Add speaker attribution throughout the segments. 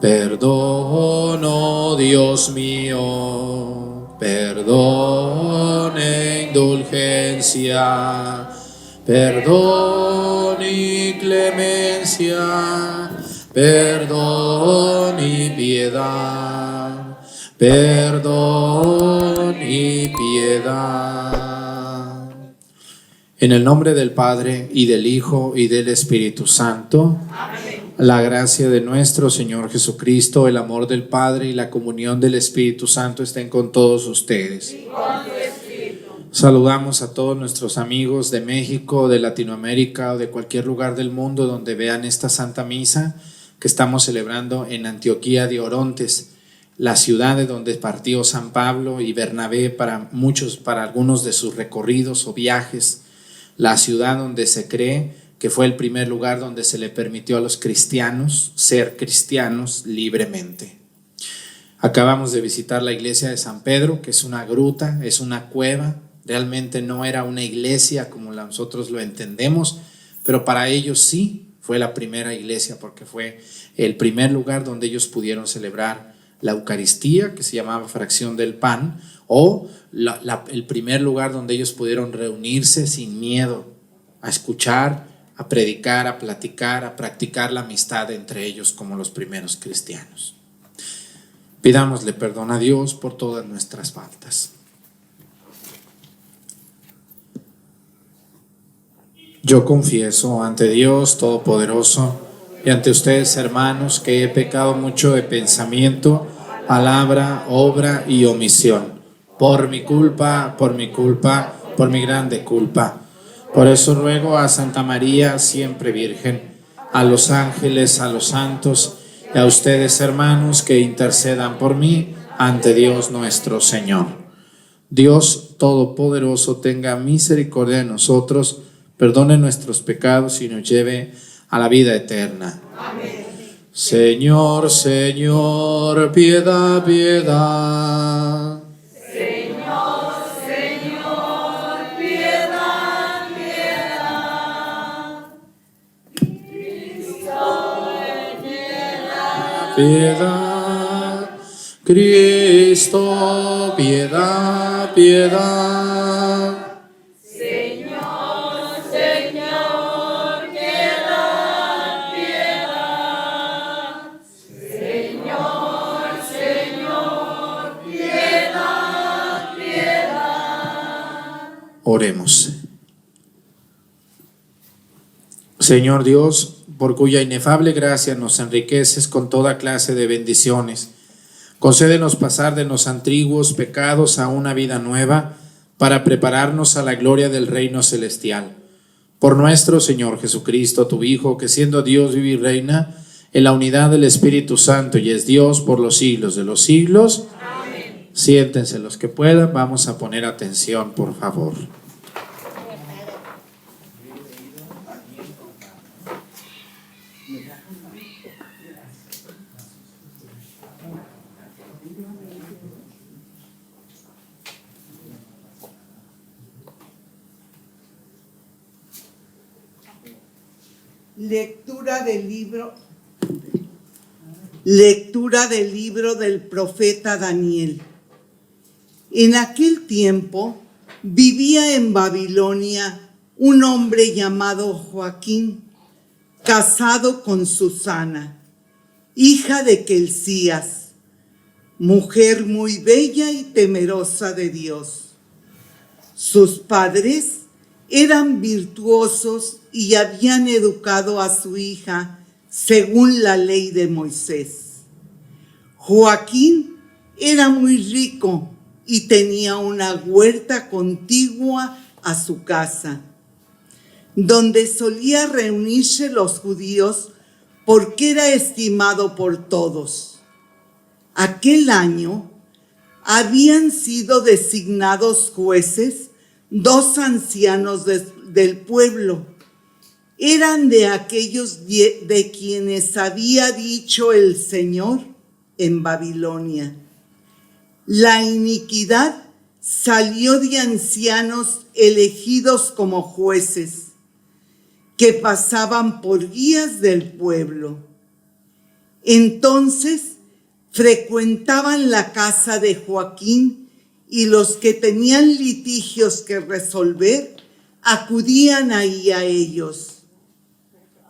Speaker 1: Perdón, oh Dios mío, perdón e indulgencia, perdón y clemencia, perdón y piedad, perdón y piedad. En el nombre del Padre, y del Hijo, y del Espíritu Santo. Amén. La gracia de nuestro Señor Jesucristo, el amor del Padre y la comunión del Espíritu Santo estén con todos ustedes. Y con tu espíritu. Saludamos a todos nuestros amigos de México, de Latinoamérica o de cualquier lugar del mundo donde vean esta Santa Misa que estamos celebrando en Antioquía de Orontes, la ciudad de donde partió San Pablo y Bernabé para algunos de sus recorridos o viajes, la ciudad donde se cree que fue el primer lugar donde se le permitió a los cristianos ser cristianos libremente. Acabamos de visitar la iglesia de San Pedro, que es una gruta, es una cueva. Realmente no era una iglesia como nosotros lo entendemos, pero para ellos sí fue la primera iglesia, porque fue el primer lugar donde ellos pudieron celebrar la Eucaristía, que se llamaba fracción del pan, o el primer lugar donde ellos pudieron reunirse sin miedo a escuchar, a predicar, a platicar, a practicar la amistad entre ellos como los primeros cristianos. Pidámosle perdón a Dios por todas nuestras faltas. Yo confieso ante Dios Todopoderoso y ante ustedes, hermanos, que he pecado mucho de pensamiento, palabra, obra y omisión, por mi culpa, por mi grande culpa. Por eso ruego a Santa María, siempre Virgen, a los ángeles, a los santos y a ustedes, hermanos, que intercedan por mí ante Dios nuestro Señor. Dios Todopoderoso tenga misericordia de nosotros, perdone nuestros pecados y nos lleve a la vida eterna. Amén. Señor, Señor, piedad, piedad. Piedad, Cristo, piedad, piedad.
Speaker 2: Señor, Señor, piedad, piedad. Señor, Señor, piedad, piedad.
Speaker 1: Oremos. Señor Dios, por cuya inefable gracia nos enriqueces con toda clase de bendiciones, concédenos pasar de los antiguos pecados a una vida nueva para prepararnos a la gloria del reino celestial. Por nuestro Señor Jesucristo, tu Hijo, que siendo Dios vive y reina en la unidad del Espíritu Santo y es Dios por los siglos de los siglos. Amén. Siéntense los que puedan, vamos a poner atención, por favor.
Speaker 3: Lectura del libro del profeta Daniel. En aquel tiempo vivía en Babilonia un hombre llamado Joaquín, casado con Susana, hija de Kelcías, mujer muy bella y temerosa de Dios. Sus padres eran virtuosos y habían educado a su hija según la ley de Moisés. Joaquín era muy rico y tenía una huerta contigua a su casa, donde solía reunirse los judíos porque era estimado por todos. Aquel año habían sido designados jueces 2 ancianos del pueblo. Eran de aquellos de quienes había dicho el Señor en Babilonia: la iniquidad salió de ancianos elegidos como jueces, que pasaban por guías del pueblo. Entonces frecuentaban la casa de Joaquín y los que tenían litigios que resolver acudían ahí a ellos.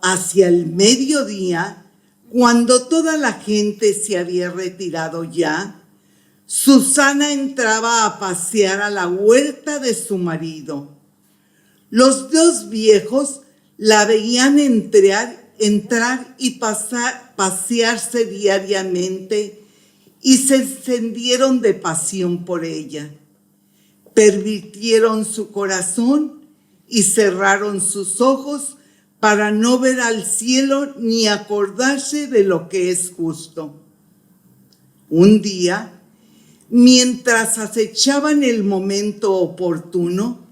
Speaker 3: Hacia el mediodía, cuando toda la gente se había retirado ya, Susana entraba a pasear a la huerta de su marido. Los dos viejos la veían entrar y pasearse diariamente y se encendieron de pasión por ella. Pervirtieron su corazón y cerraron sus ojos para no ver al cielo ni acordarse de lo que es justo. Un día, mientras acechaban el momento oportuno,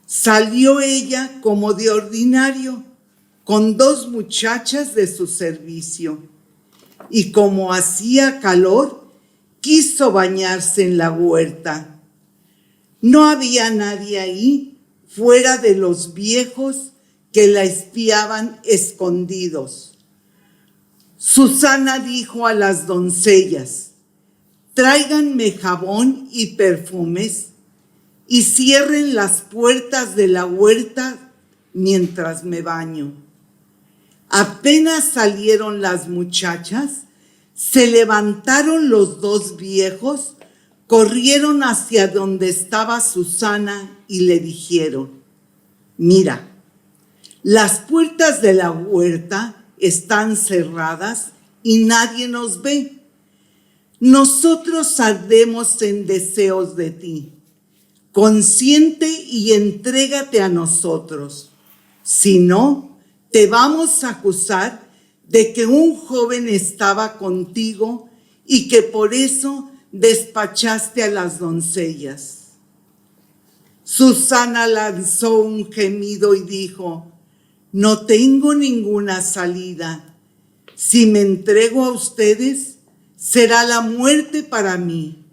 Speaker 3: salió ella como de ordinario con dos muchachas de su servicio, y como hacía calor, quiso bañarse en la huerta. No había nadie ahí fuera de los viejos que la espiaban escondidos. Susana dijo a las doncellas: tráiganme jabón y perfumes y cierren las puertas de la huerta mientras me baño. Apenas salieron las muchachas, se levantaron los dos viejos, corrieron hacia donde estaba Susana y le dijeron: mira, las puertas de la huerta están cerradas y nadie nos ve. Nosotros ardemos en deseos de ti. Consiente y entrégate a nosotros. Si no, te vamos a acusar de que un joven estaba contigo y que por eso despachaste a las doncellas. Susana lanzó un gemido y dijo: no tengo ninguna salida. Si me entrego a ustedes, será la muerte para mí.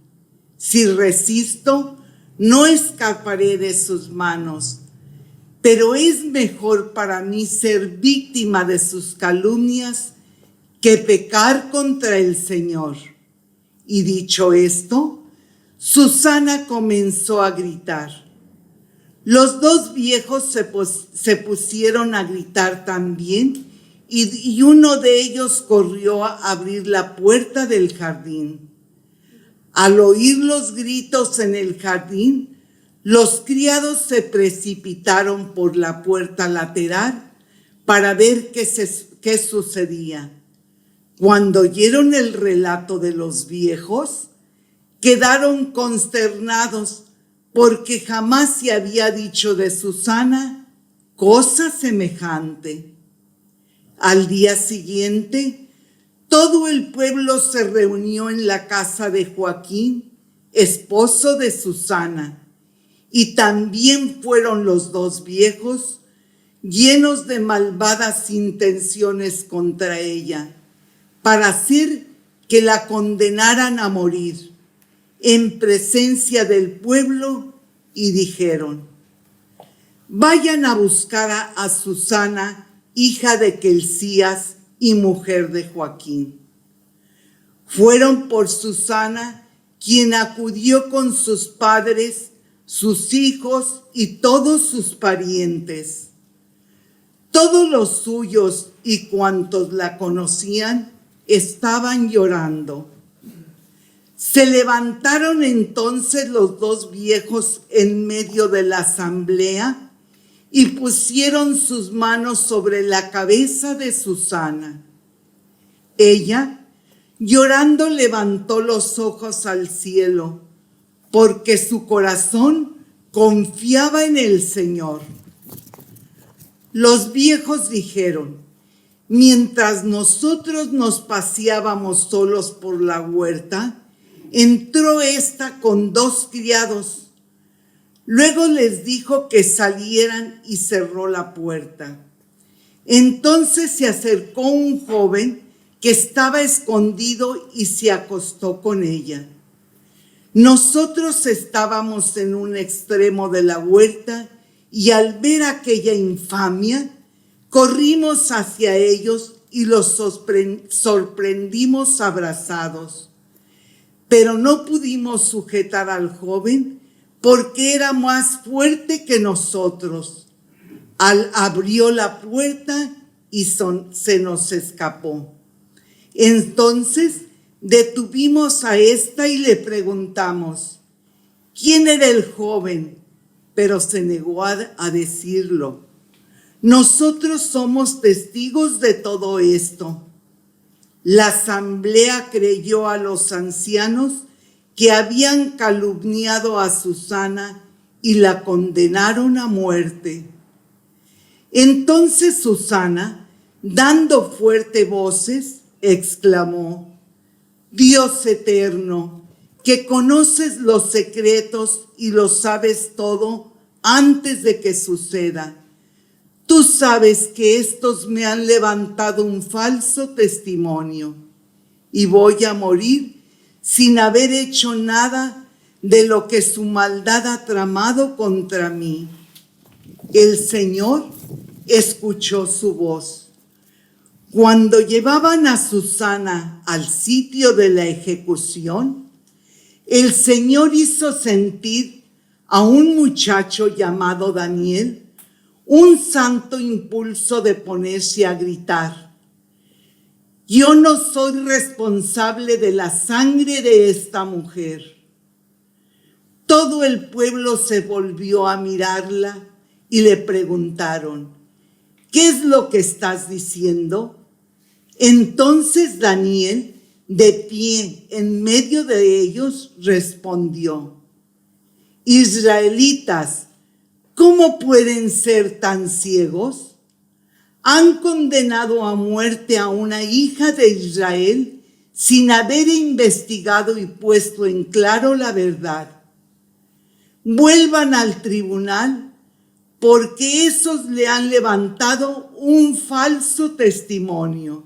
Speaker 3: Si resisto, no escaparé de sus manos. Pero es mejor para mí ser víctima de sus calumnias que pecar contra el Señor. Y dicho esto, Susana comenzó a gritar. Los dos viejos se pusieron a gritar también, y uno de ellos corrió a abrir la puerta del jardín. Al oír los gritos en el jardín, los criados se precipitaron por la puerta lateral para ver qué sucedía. Cuando oyeron el relato de los viejos, quedaron consternados porque jamás se había dicho de Susana cosa semejante. Al día siguiente, todo el pueblo se reunió en la casa de Joaquín, esposo de Susana, y también fueron los dos viejos, llenos de malvadas intenciones contra ella, para hacer que la condenaran a morir en presencia del pueblo, y dijeron: vayan a buscar a Susana, hija de Quelcías y mujer de Joaquín. Fueron por Susana, quien acudió con sus padres, sus hijos y todos sus parientes. Todos los suyos y cuantos la conocían estaban llorando. Se levantaron entonces los dos viejos en medio de la asamblea y pusieron sus manos sobre la cabeza de Susana. Ella, llorando, levantó los ojos al cielo, porque su corazón confiaba en el Señor. Los viejos dijeron: mientras nosotros nos paseábamos solos por la huerta, entró ésta con dos criados. Luego les dijo que salieran y cerró la puerta. Entonces se acercó un joven que estaba escondido y se acostó con ella. Nosotros estábamos en un extremo de la huerta y al ver aquella infamia, corrimos hacia ellos y los sorprendimos abrazados. Pero no pudimos sujetar al joven porque era más fuerte que nosotros. Abrió la puerta y se nos escapó. Entonces detuvimos a esta y le preguntamos, ¿quién era el joven? Pero se negó a decirlo. Nosotros somos testigos de todo esto. La asamblea creyó a los ancianos que habían calumniado a Susana y la condenaron a muerte. Entonces Susana, dando fuertes voces, exclamó, Dios eterno, que conoces los secretos y lo sabes todo antes de que suceda. Tú sabes que estos me han levantado un falso testimonio y voy a morir sin haber hecho nada de lo que su maldad ha tramado contra mí. El Señor escuchó su voz. Cuando llevaban a Susana al sitio de la ejecución, el Señor hizo sentir a un muchacho llamado Daniel un santo impulso de ponerse a gritar. Yo no soy responsable de la sangre de esta mujer. Todo el pueblo se volvió a mirarla y le preguntaron, ¿qué es lo que estás diciendo? Entonces Daniel, de pie en medio de ellos, respondió, Israelitas, ¿cómo pueden ser tan ciegos? Han condenado a muerte a una hija de Israel sin haber investigado y puesto en claro la verdad. Vuelvan al tribunal porque esos le han levantado un falso testimonio.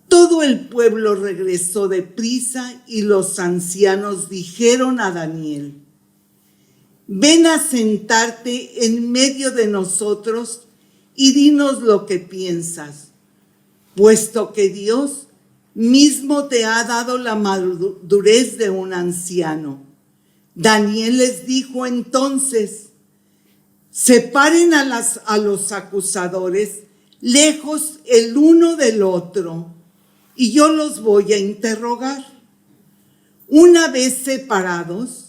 Speaker 3: Todo el pueblo regresó deprisa y los ancianos dijeron a Daniel, ven a sentarte en medio de nosotros y dinos lo que piensas, puesto que Dios mismo te ha dado la madurez de un anciano. Daniel les dijo entonces, separen a los acusadores lejos el uno del otro, y yo los voy a interrogar. Una vez separados,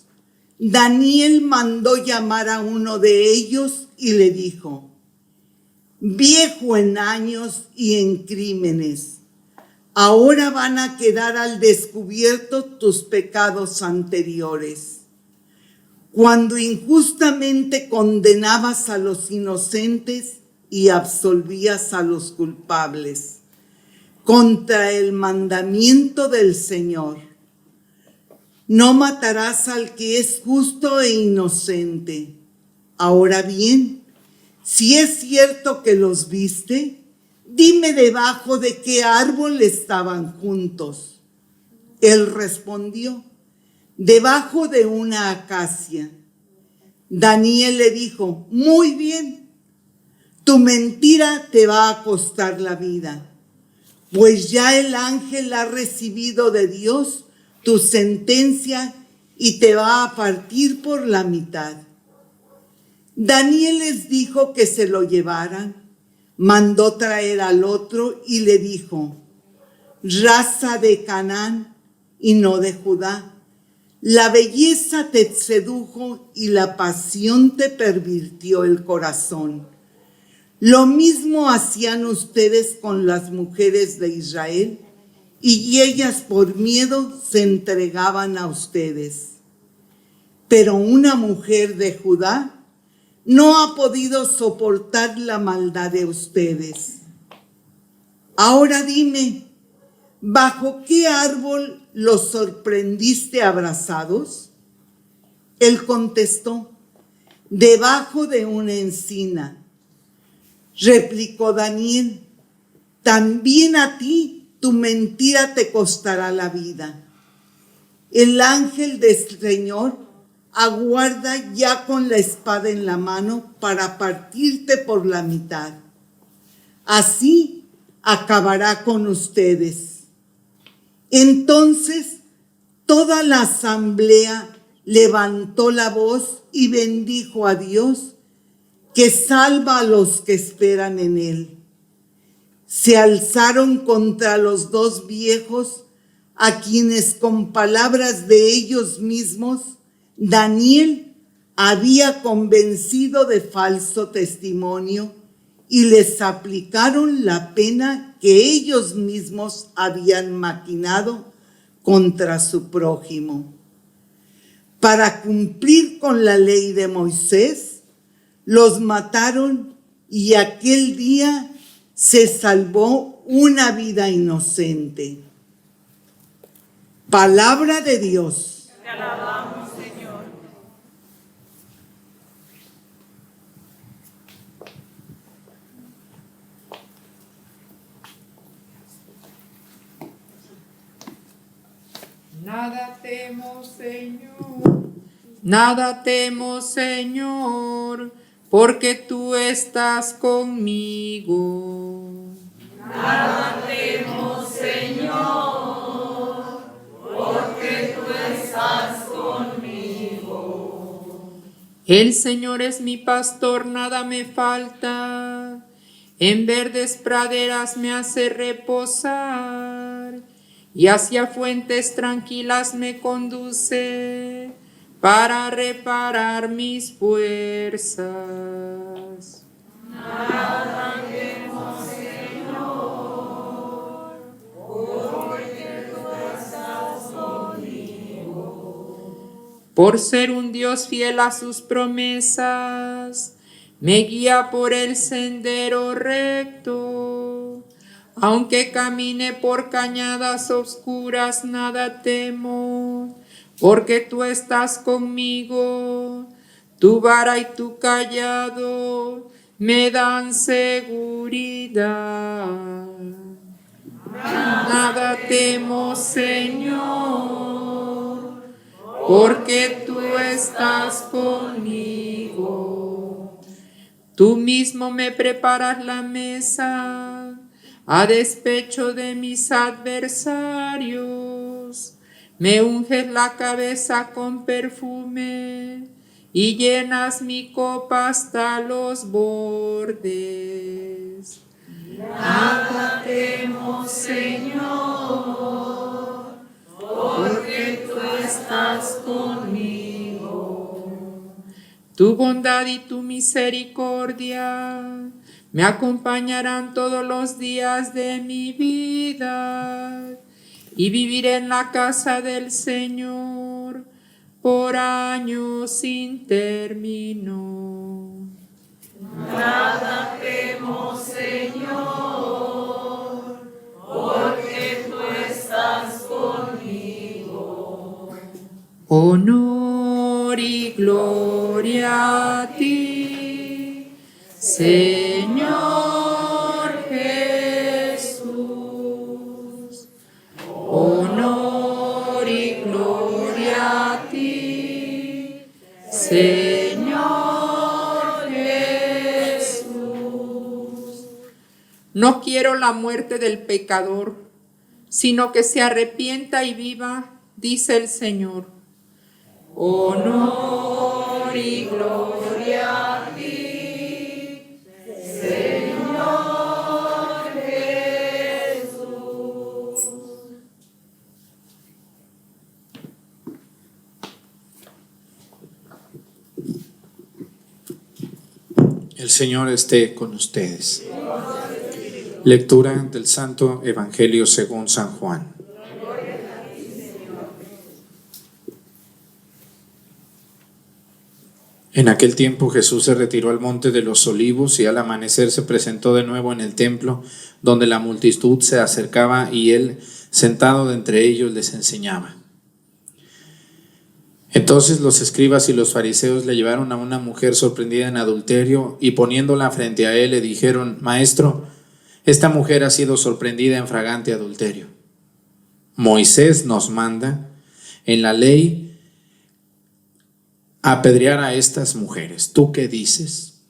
Speaker 3: Daniel mandó llamar a uno de ellos y le dijo, viejo en años y en crímenes, ahora van a quedar al descubierto tus pecados anteriores. Cuando injustamente condenabas a los inocentes y absolvías a los culpables, contra el mandamiento del Señor. No matarás al que es justo e inocente. Ahora bien, si es cierto que los viste, dime debajo de qué árbol estaban juntos. Él respondió, debajo de una acacia. Daniel le dijo, muy bien, tu mentira te va a costar la vida, pues ya el ángel ha recibido de Dios tu sentencia y te va a partir por la mitad. Daniel les dijo que se lo llevaran, mandó traer al otro y le dijo, raza de Canaán y no de Judá, la belleza te sedujo y la pasión te pervirtió el corazón. Lo mismo hacían ustedes con las mujeres de Israel, y ellas por miedo se entregaban a ustedes. Pero una mujer de Judá no ha podido soportar la maldad de ustedes. Ahora dime, ¿bajo qué árbol los sorprendiste abrazados? Él contestó, debajo de una encina. Replicó Daniel, también a ti tu mentira te costará la vida. El ángel del Señor aguarda ya con la espada en la mano para partirte por la mitad. Así acabará con ustedes. Entonces toda la asamblea levantó la voz y bendijo a Dios, que salva a los que esperan en él. Se alzaron contra los dos viejos, a quienes con palabras de ellos mismos Daniel había convencido de falso testimonio, y les aplicaron la pena que ellos mismos habían maquinado contra su prójimo. Para cumplir con la ley de Moisés, los mataron, y aquel día se salvó una vida inocente. Palabra de Dios.
Speaker 2: Te alabamos, Señor.
Speaker 4: Nada temo, Señor, nada temo, Señor, porque tú estás conmigo.
Speaker 2: Nada temo, Señor, porque tú estás conmigo.
Speaker 4: El Señor es mi pastor, nada me falta. En verdes praderas me hace reposar, y hacia fuentes tranquilas me conduce para reparar mis fuerzas.
Speaker 2: Nada temo, Señor, porque tú estás conmigo.
Speaker 4: Por ser un Dios fiel a sus promesas, me guía por el sendero recto. Aunque camine por cañadas oscuras, nada temo, porque tú estás conmigo. Tu vara y tu callado me dan seguridad. Nada temo, Señor, porque tú estás conmigo. Tú mismo me preparas la mesa a despecho de mis adversarios. Me unges la cabeza con perfume y llenas mi copa hasta los bordes.
Speaker 2: Nada temo, Señor, porque tú estás conmigo.
Speaker 4: Tu bondad y tu misericordia me acompañarán todos los días de mi vida, y viviré en la casa del Señor por años sin término.
Speaker 2: Nada temo, Señor, porque tú estás conmigo.
Speaker 4: Honor y gloria a ti, Señor Jesús. Honor y gloria a ti, Señor Jesús. No quiero la muerte del pecador, sino que se arrepienta y viva, dice el Señor. Honor y gloria a ti, Señor Jesús.
Speaker 1: El Señor esté con ustedes. Lectura del Santo Evangelio según San Juan. En aquel tiempo Jesús se retiró al monte de los Olivos, y al amanecer se presentó de nuevo en el templo, donde la multitud se acercaba, y él, sentado de entre ellos, les enseñaba. Entonces los escribas y los fariseos le llevaron a una mujer sorprendida en adulterio, y poniéndola frente a él le dijeron: Maestro, esta mujer ha sido sorprendida en flagrante adulterio. Moisés nos manda en la ley apedrear a estas mujeres. ¿Tú qué dices?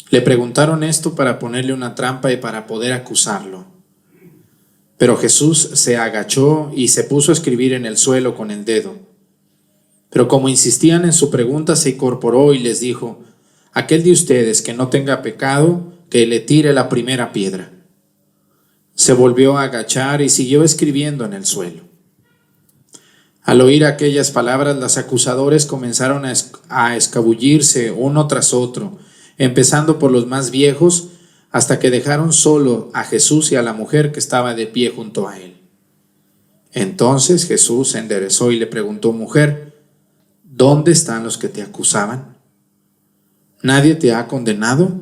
Speaker 1: Le preguntaron esto para ponerle una trampa y para poder acusarlo. Pero Jesús se agachó y se puso a escribir en el suelo con el dedo. Pero como insistían en su pregunta, se incorporó y les dijo: aquel de ustedes que no tenga pecado, que le tire la primera piedra. Se volvió a agachar y siguió escribiendo en el suelo. Al oír aquellas palabras, los acusadores comenzaron a escabullirse uno tras otro, empezando por los más viejos, hasta que dejaron solo a Jesús y a la mujer que estaba de pie junto a él. Entonces Jesús se enderezó y le preguntó: mujer, ¿dónde están los que te acusaban? ¿Nadie te ha condenado?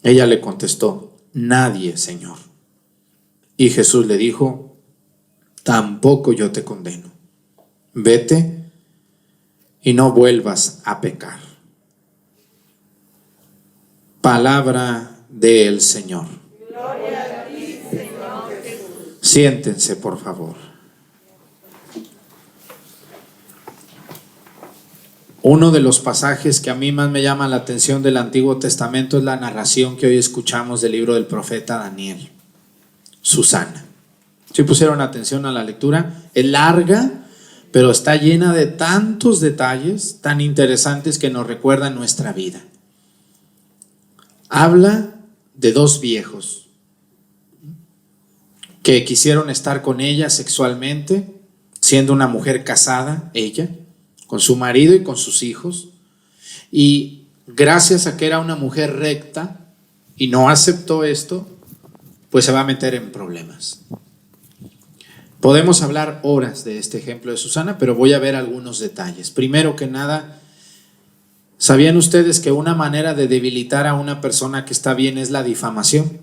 Speaker 1: Ella le contestó: nadie, Señor. Y Jesús le dijo: tampoco yo te condeno. Vete y no vuelvas a pecar. Palabra del Señor.
Speaker 2: Gloria a ti, Señor Jesús.
Speaker 1: Siéntense, por favor. Uno de los pasajes que a mí más me llama la atención del Antiguo Testamento es la narración que hoy escuchamos del libro del profeta Daniel. Susana. Si pusieron atención a la lectura, es larga, pero está llena de tantos detalles tan interesantes que nos recuerdan nuestra vida. Habla de dos viejos que quisieron estar con ella sexualmente, siendo una mujer casada, ella, con su marido y con sus hijos, y gracias a que era una mujer recta y no aceptó esto, pues se va a meter en problemas. Podemos hablar horas de este ejemplo de Susana, pero voy a ver algunos detalles. Primero que nada, ¿sabían ustedes que una manera de debilitar a una persona que está bien es la difamación?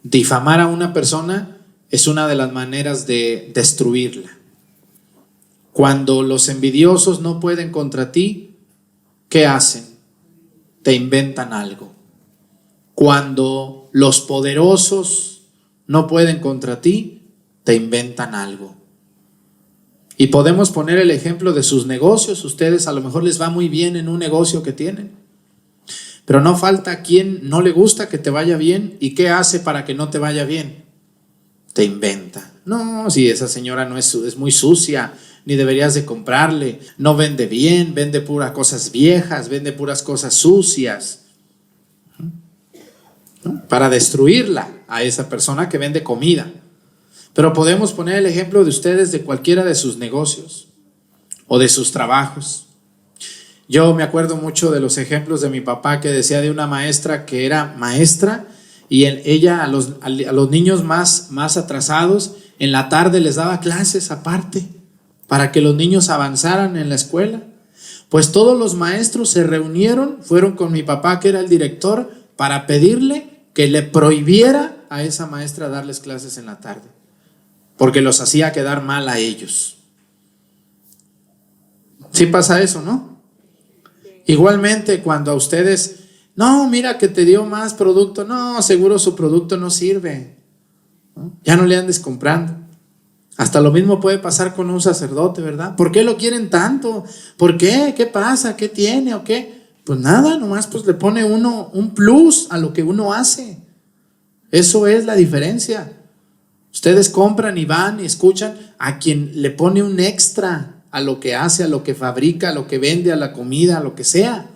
Speaker 1: Difamar a una persona es una de las maneras de destruirla. Cuando los envidiosos no pueden contra ti, ¿qué hacen? Te inventan algo. Cuando los poderosos no pueden contra ti, te inventan algo. Y podemos poner el ejemplo de sus negocios. Ustedes a lo mejor les va muy bien en un negocio que tienen, pero no falta quien no le gusta que te vaya bien. ¿Y qué hace para que no te vaya bien? Te inventa. No, si esa señora no es muy sucia, ni deberías de comprarle, no vende bien, vende puras cosas viejas, vende puras cosas sucias, ¿no? Para destruirla a esa persona que vende comida. Pero podemos poner el ejemplo de ustedes de cualquiera de sus negocios o de sus trabajos. Yo me acuerdo mucho de los ejemplos de mi papá, que decía de una maestra que era maestra y ella a los niños más atrasados en la tarde les daba clases aparte para que los niños avanzaran en la escuela. Pues todos los maestros se reunieron, fueron con mi papá, que era el director, para pedirle que le prohibiera a esa maestra darles clases en la tarde, porque los hacía quedar mal a ellos. Sí pasa eso, ¿no? Igualmente, cuando a ustedes, no, mira que te dio más producto, no, seguro su producto no sirve, ¿no? Ya no le andes comprando. Hasta lo mismo puede pasar con un sacerdote, ¿verdad? ¿Por qué lo quieren tanto? ¿Por qué? ¿Qué pasa? ¿Qué tiene o qué? Pues nada, nomás pues le pone uno un plus a lo que uno hace. Eso es la diferencia. Ustedes compran y van y escuchan a quien le pone un extra a lo que hace, a lo que fabrica, a lo que vende, a la comida, a lo que sea.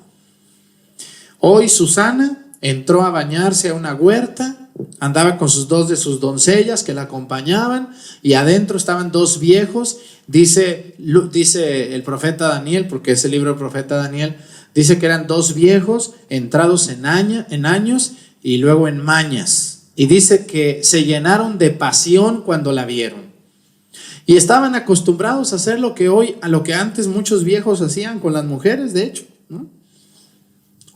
Speaker 1: Hoy Susana entró a bañarse a una huerta, andaba con dos de sus doncellas que la acompañaban, y adentro estaban dos viejos. Dice el profeta Daniel, porque es el libro del profeta Daniel, dice que eran dos viejos entrados en años y luego en mañas. Y dice que se llenaron de pasión cuando la vieron. Y estaban acostumbrados a hacer lo que antes muchos viejos hacían con las mujeres, de hecho, ¿no?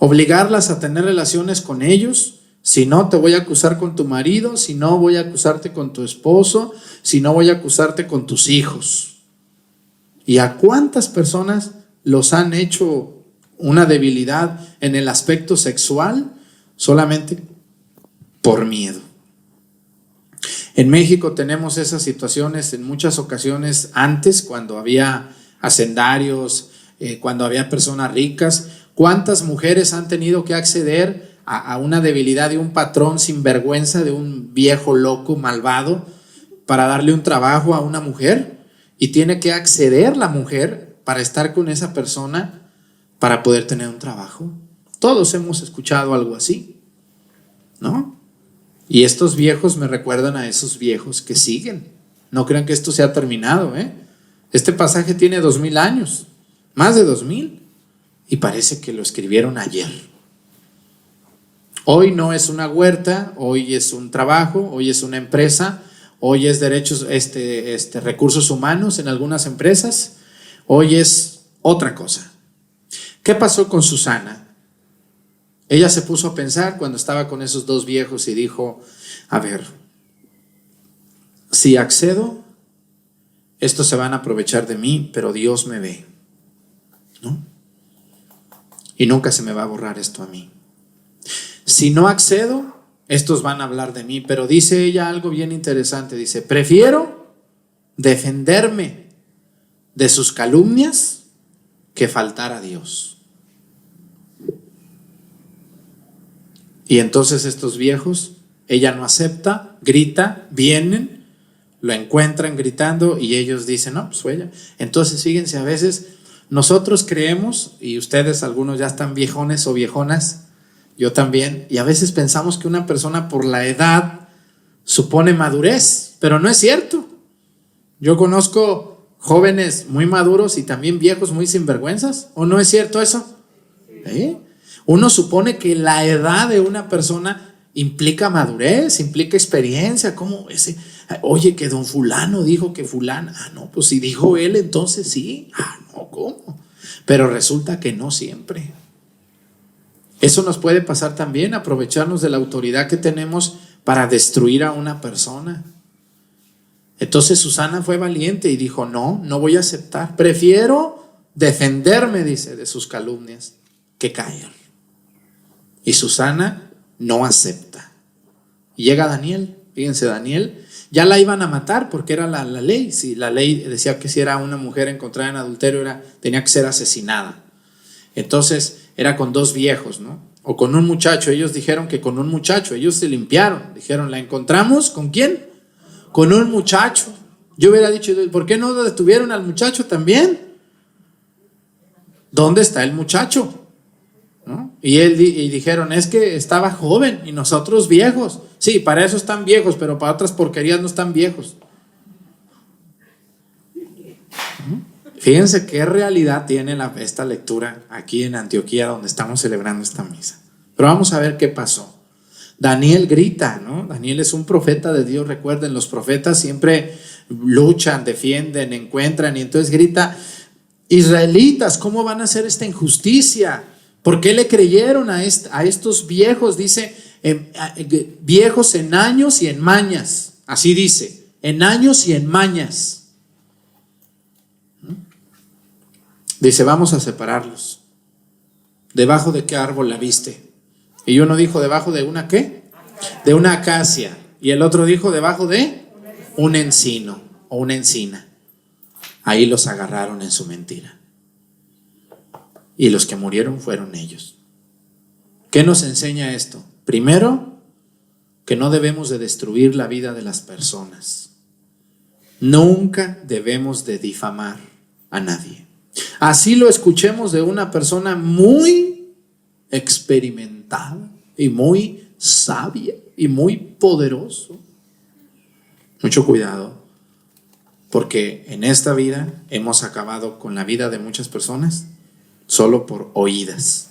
Speaker 1: Obligarlas a tener relaciones con ellos. Si no, te voy a acusar con tu marido. Si no, voy a acusarte con tu esposo. Si no, voy a acusarte con tus hijos. ¿Y a cuántas personas los han hecho una debilidad en el aspecto sexual? Solamente por miedo. En México tenemos esas situaciones en muchas ocasiones antes, cuando había hacendarios, cuando había personas ricas. ¿Cuántas mujeres han tenido que acceder a una debilidad de un patrón sinvergüenza, de un viejo loco malvado, para darle un trabajo a una mujer? Y tiene que acceder la mujer para estar con esa persona para poder tener un trabajo. Todos hemos escuchado algo así, ¿no? Y estos viejos me recuerdan a esos viejos que siguen. No crean que esto se ha terminado, ¿eh? Este pasaje tiene 2000 años, más de 2000, y parece que lo escribieron ayer. Hoy no es una huerta, hoy es un trabajo, hoy es una empresa, hoy es derechos, recursos humanos en algunas empresas, hoy es otra cosa. ¿Qué pasó con Susana? Ella se puso a pensar cuando estaba con esos dos viejos y dijo, a ver, si accedo, estos se van a aprovechar de mí, pero Dios me ve, ¿no? Y nunca se me va a borrar esto a mí. Si no accedo, estos van a hablar de mí, pero dice ella algo bien interesante, dice, prefiero defenderme de sus calumnias que faltar a Dios. Y entonces estos viejos, ella no acepta, grita, vienen, lo encuentran gritando y ellos dicen, no, pues ella. Entonces fíjense, a veces nosotros creemos, y ustedes algunos ya están viejones o viejonas, yo también, y a veces pensamos que una persona por la edad supone madurez, pero no es cierto. Yo conozco jóvenes muy maduros y también viejos muy sinvergüenzas, ¿o no es cierto eso? ¿Eh? Uno supone que la edad de una persona implica madurez, implica experiencia. ¿Cómo ese? Oye, que don fulano dijo que fulana. Ah, no, pues si dijo él, entonces sí. Ah, no, ¿cómo? Pero resulta que no siempre. Eso nos puede pasar también, aprovecharnos de la autoridad que tenemos para destruir a una persona. Entonces Susana fue valiente y dijo, no, no voy a aceptar. Prefiero defenderme, dice, de sus calumnias que caer. Y Susana no acepta. Y llega Daniel, fíjense, Daniel, ya la iban a matar porque era la ley. Si la ley decía que si era una mujer encontrada en adulterio, tenía que ser asesinada. Entonces era con dos viejos, ¿no? O con un muchacho. Ellos dijeron que con un muchacho, ellos se limpiaron. Dijeron, ¿la encontramos? ¿Con quién? Con un muchacho. Yo hubiera dicho, ¿por qué no detuvieron al muchacho también? ¿Dónde está el muchacho? ¿No? Y dijeron, es que estaba joven y nosotros viejos. Sí, para eso están viejos, pero para otras porquerías no están viejos. Fíjense qué realidad tiene esta lectura aquí en Antioquía, donde estamos celebrando esta misa. Pero vamos a ver qué pasó. Daniel grita, ¿no? Daniel es un profeta de Dios. Recuerden, los profetas siempre luchan, defienden, encuentran, y entonces grita, israelitas, ¿cómo van a hacer esta injusticia? ¿Por qué le creyeron a estos viejos? Dice, viejos en años y en mañas. Así dice, en años y en mañas. Dice, vamos a separarlos. ¿Debajo de qué árbol la viste? Y uno dijo, ¿debajo de una qué? De una acacia. Y el otro dijo, debajo de un encino o una encina. Ahí los agarraron en su mentira. Y los que murieron fueron ellos. ¿Qué nos enseña esto? Primero, que no debemos de destruir la vida de las personas. Nunca debemos de difamar a nadie. Así lo escuchemos de una persona muy experimentada y muy sabia y muy poderoso. Mucho cuidado, porque en esta vida hemos acabado con la vida de muchas personas solo por oídas.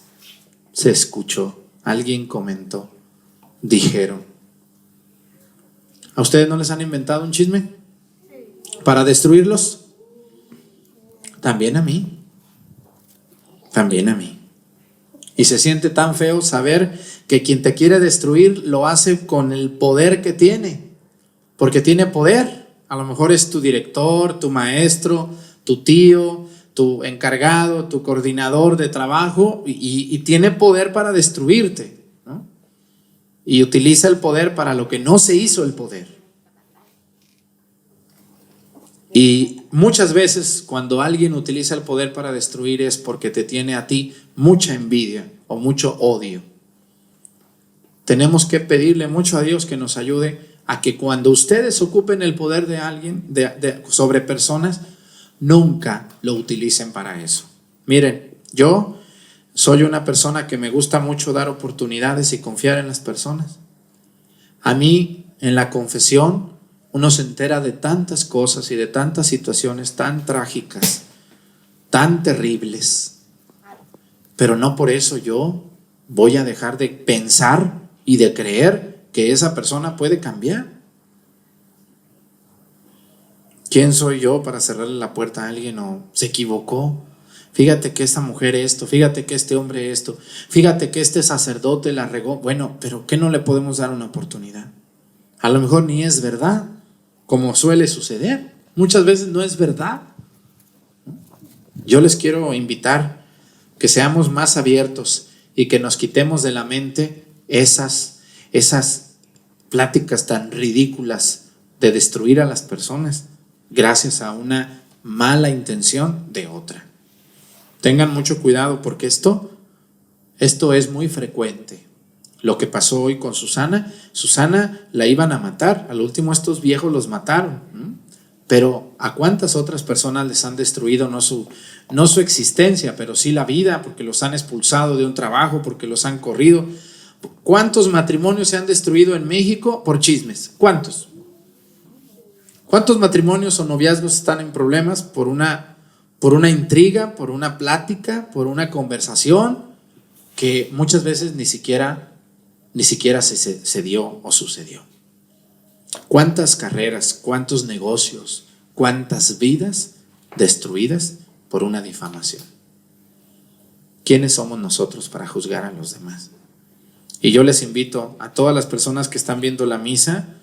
Speaker 1: Se escuchó, alguien comentó, dijeron. ¿A ustedes no les han inventado un chisme para destruirlos? También a mí. También a mí. Y se siente tan feo saber que quien te quiere destruir lo hace con el poder que tiene. Porque tiene poder. A lo mejor es tu director, tu maestro, tu tío, tu encargado, tu coordinador de trabajo, y tiene poder para destruirte, ¿no? Y utiliza el poder para lo que no se hizo el poder. Y muchas veces cuando alguien utiliza el poder para destruir es porque te tiene a ti mucha envidia o mucho odio. Tenemos que pedirle mucho a Dios que nos ayude a que cuando ustedes ocupen el poder de alguien, sobre personas, nunca lo utilicen para eso. Miren, yo soy una persona que me gusta mucho dar oportunidades y confiar en las personas. A mí, en la confesión, uno se entera de tantas cosas y de tantas situaciones tan trágicas, tan terribles, pero no por eso yo voy a dejar de pensar y de creer que esa persona puede cambiar. ¿Quién soy yo para cerrarle la puerta a alguien? O se equivocó. Fíjate que esta mujer esto, fíjate que este hombre esto, fíjate que este sacerdote la regó. Bueno, pero ¿qué no le podemos dar una oportunidad? A lo mejor ni es verdad, como suele suceder. Muchas veces no es verdad. Yo les quiero invitar que seamos más abiertos y que nos quitemos de la mente esas pláticas tan ridículas de destruir a las personas gracias a una mala intención de otra. Tengan mucho cuidado porque esto es muy frecuente. Lo que pasó hoy con Susana la iban a matar, al último estos viejos los mataron, pero ¿a cuántas otras personas les han destruido no su existencia, pero sí la vida, porque los han expulsado de un trabajo, porque los han corrido? ¿Cuántos matrimonios se han destruido en México por chismes? ¿Cuántos? ¿Cuántos matrimonios o noviazgos están en problemas por una intriga, por una plática, por una conversación que muchas veces ni siquiera se dio o sucedió? ¿Cuántas carreras, cuántos negocios, cuántas vidas destruidas por una difamación? ¿Quiénes somos nosotros para juzgar a los demás? Y yo les invito a todas las personas que están viendo la misa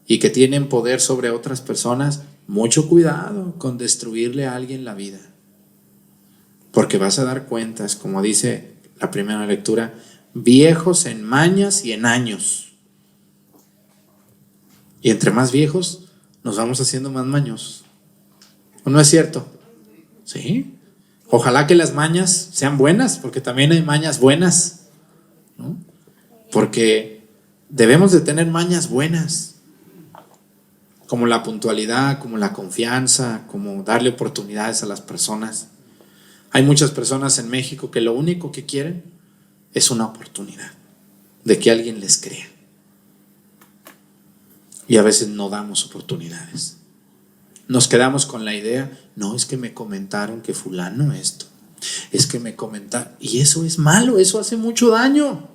Speaker 1: y que tienen poder sobre otras personas, mucho cuidado con destruirle a alguien la vida, porque vas a dar cuentas, como dice la primera lectura, viejos en mañas y en años. Y entre más viejos nos vamos haciendo más mañosos. ¿O no es cierto? Sí. Ojalá que las mañas sean buenas, porque también hay mañas buenas, ¿no? Porque debemos de tener mañas buenas, como la puntualidad, como la confianza, como darle oportunidades a las personas. Hay muchas personas en México que lo único que quieren es una oportunidad de que alguien les crea. Y a veces no damos oportunidades. Nos quedamos con la idea, no, es que me comentaron que fulano esto, es que me comentaron, y eso es malo, eso hace mucho daño.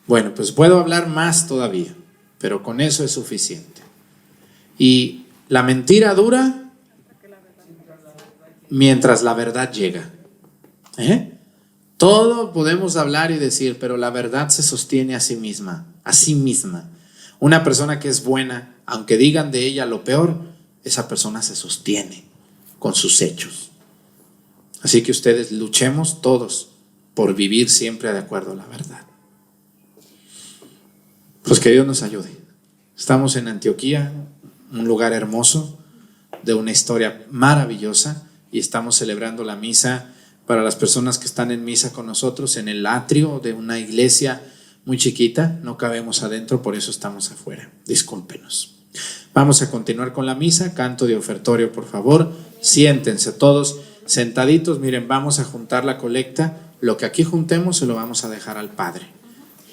Speaker 1: Bueno, pues puedo hablar más todavía, pero con eso es suficiente. Y la mentira dura mientras la verdad llega. Todo podemos hablar y decir, pero la verdad se sostiene a sí misma, a sí misma. Una persona que es buena, aunque digan de ella lo peor, esa persona se sostiene con sus hechos. Así que ustedes luchemos todos por vivir siempre de acuerdo a la verdad. Pues que Dios nos ayude. Estamos en Antioquía, un lugar hermoso, de una historia maravillosa, y estamos celebrando la misa para las personas que están en misa con nosotros en el atrio de una iglesia muy chiquita. No cabemos adentro, por eso estamos afuera. Discúlpenos. Vamos a continuar con la misa. Canto de ofertorio, por favor. Siéntense todos sentaditos. Miren, vamos a juntar la colecta. Lo que aquí juntemos se lo vamos a dejar al Padre.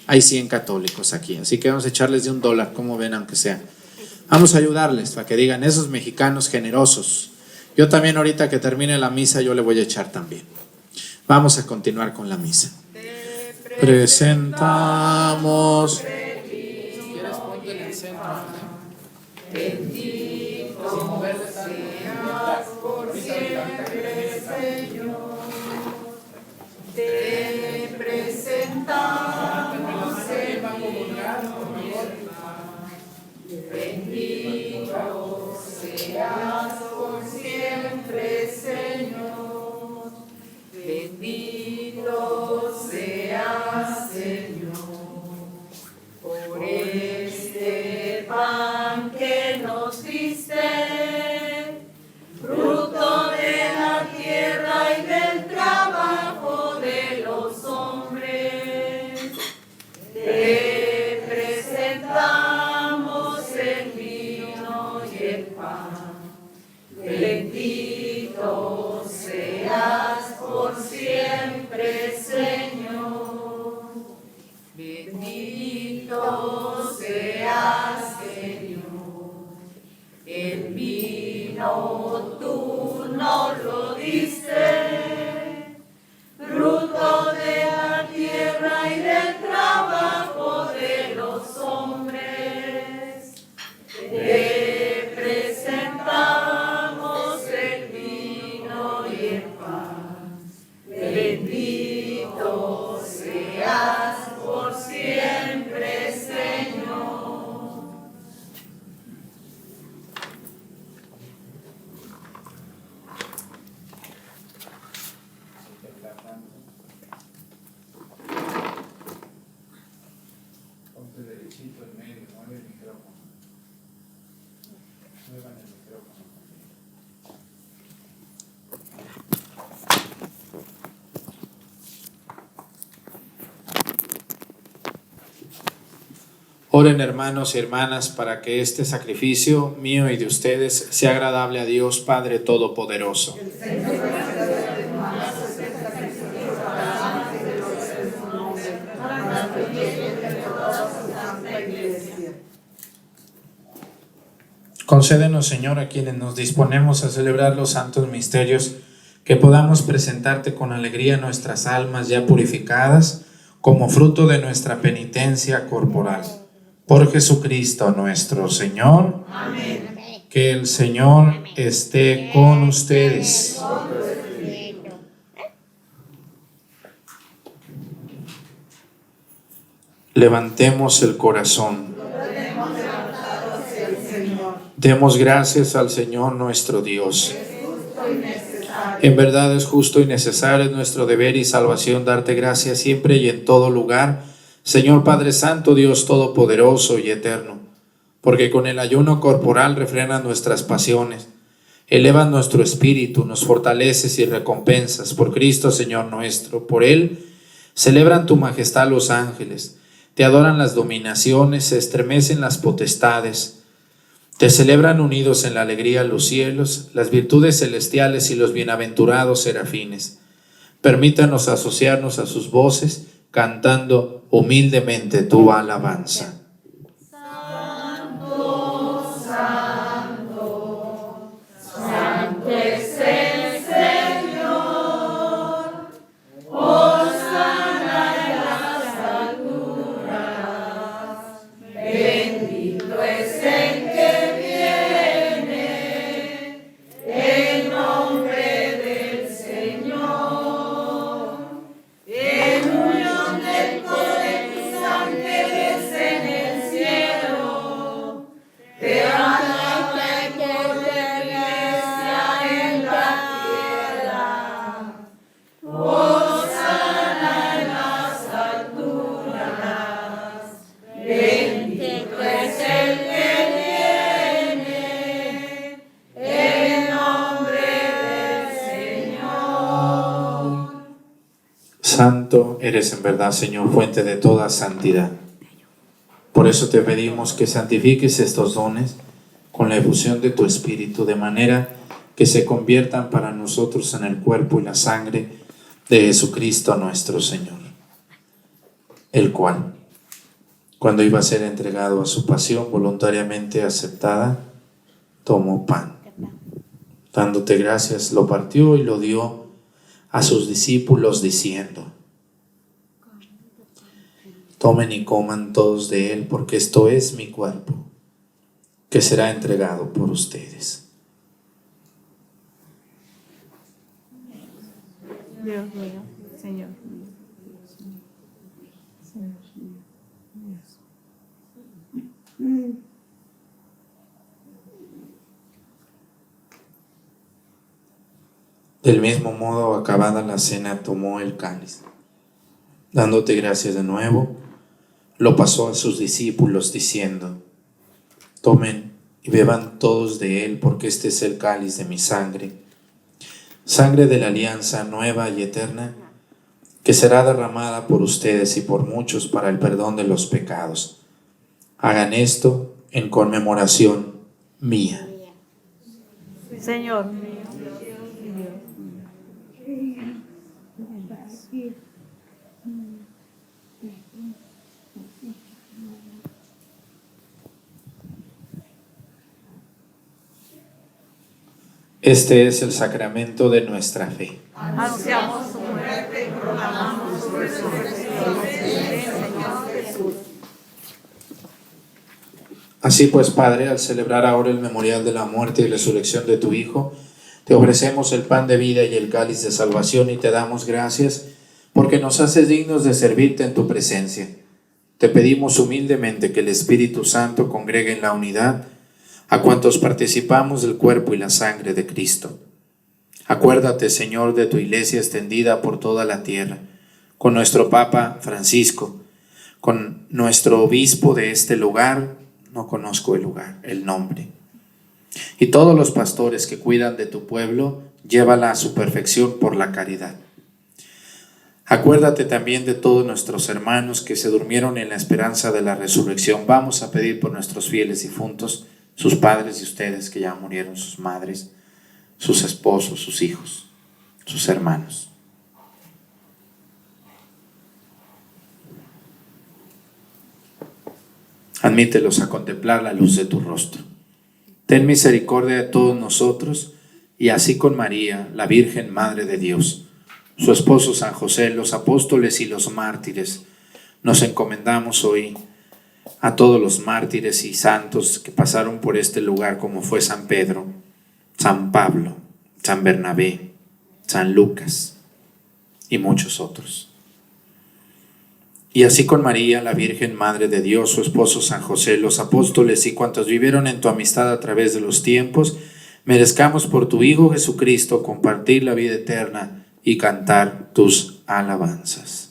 Speaker 1: Hay 100 católicos aquí, así que vamos a echarles de $1, como ven, aunque sea. Vamos a ayudarles para que digan, esos mexicanos generosos. Yo también, ahorita que termine la misa, yo le voy a echar también. Vamos a continuar con la misa. Presentamos.
Speaker 2: Bendito seas por siempre, Señor. Te presentamos, Señor. Bendito seas por siempre, Señor. Bendito seas, Señor, por este pan que nos diste. Bendito seas por siempre, Señor. Bendito seas, Señor. El vino tú nos lo diste, fruto de la tierra y del trabajo de los hombres. Te presentamos el vino y el pan. Bendito seas por siempre, Señor.
Speaker 1: Ponte derechito en medio, mueve el micrófono. Muevan el micrófono. Oren, hermanos y hermanas, para que este sacrificio mío y de ustedes sea agradable a Dios Padre Todopoderoso. Concédenos, Señor, a quienes nos disponemos a celebrar los santos misterios, que podamos presentarte con alegría nuestras almas ya purificadas, como fruto de nuestra penitencia corporal. Por Jesucristo nuestro Señor.
Speaker 2: Amén.
Speaker 1: Que el Señor esté con ustedes. Levantemos el corazón. Demos gracias al Señor nuestro Dios. En verdad es justo y necesario, es nuestro deber y salvación darte gracias siempre y en todo lugar, Señor Padre Santo, Dios Todopoderoso y Eterno, porque con el ayuno corporal refrenas nuestras pasiones, elevas nuestro espíritu, nos fortaleces y recompensas por Cristo Señor nuestro. Por Él celebran tu majestad los ángeles, te adoran las dominaciones, se estremecen las potestades, te celebran unidos en la alegría los cielos, las virtudes celestiales y los bienaventurados serafines. Permítanos asociarnos a sus voces, cantando humildemente tu alabanza.
Speaker 2: Santo, santo, santo es el Señor. Hosana en las alturas. Bendito es el que viene en nombre del Señor. En unión del coro de tus ángeles en el cielo, te alaba el coro de la iglesia en la tierra. Hosana en las alturas. Bendito es el que viene en nombre del Señor.
Speaker 1: Santo eres en verdad, Señor, fuente de toda santidad. Por eso te pedimos que santifiques estos dones con la efusión de tu Espíritu, de manera que se conviertan para nosotros en el cuerpo y la sangre de Jesucristo nuestro Señor, el cual, cuando iba a ser entregado a su pasión voluntariamente aceptada, tomó pan. Dándote gracias, lo partió y lo dio a sus discípulos diciendo: tomen y coman todos de él, porque esto es mi cuerpo, que será entregado por ustedes.
Speaker 5: Dios mío, Señor. Señor mío, Dios.
Speaker 1: Del mismo modo, acabada la cena, tomó el cáliz. Dándote gracias de nuevo, lo pasó a sus discípulos diciendo: tomen y beban todos de él, porque este es el cáliz de mi sangre, sangre de la alianza nueva y eterna, que será derramada por ustedes y por muchos para el perdón de los pecados. Hagan esto en conmemoración mía.
Speaker 5: Señor.
Speaker 1: Este es el sacramento de nuestra fe.
Speaker 5: Anunciamos su muerte y proclamamos su resurrección. Ven, Señor Jesús.
Speaker 1: Así pues, Padre, al celebrar ahora el memorial de la muerte y resurrección de tu Hijo, te ofrecemos el pan de vida y el cáliz de salvación y te damos gracias porque nos haces dignos de servirte en tu presencia. Te pedimos humildemente que el Espíritu Santo congregue en la unidad a cuantos participamos del cuerpo y la sangre de Cristo. Acuérdate, Señor, de tu iglesia extendida por toda la tierra, con nuestro Papa Francisco, con nuestro obispo de este lugar, no conozco el lugar, el nombre, y todos los pastores que cuidan de tu pueblo, llévala a su perfección por la caridad. Acuérdate también de todos nuestros hermanos que se durmieron en la esperanza de la resurrección. Vamos a pedir por nuestros fieles difuntos, sus padres y ustedes que ya murieron, sus madres, sus esposos, sus hijos, sus hermanos. Admítelos a contemplar la luz de tu rostro. Ten misericordia de todos nosotros y así con María, la Virgen Madre de Dios, su esposo San José, los apóstoles y los mártires, nos encomendamos hoy a todos los mártires y santos que pasaron por este lugar, como fue San Pedro, San Pablo, San Bernabé, San Lucas y muchos otros. Y así con María, la Virgen Madre de Dios, su esposo San José, los apóstoles y cuantos vivieron en tu amistad a través de los tiempos, merezcamos por tu Hijo Jesucristo compartir la vida eterna y cantar tus alabanzas.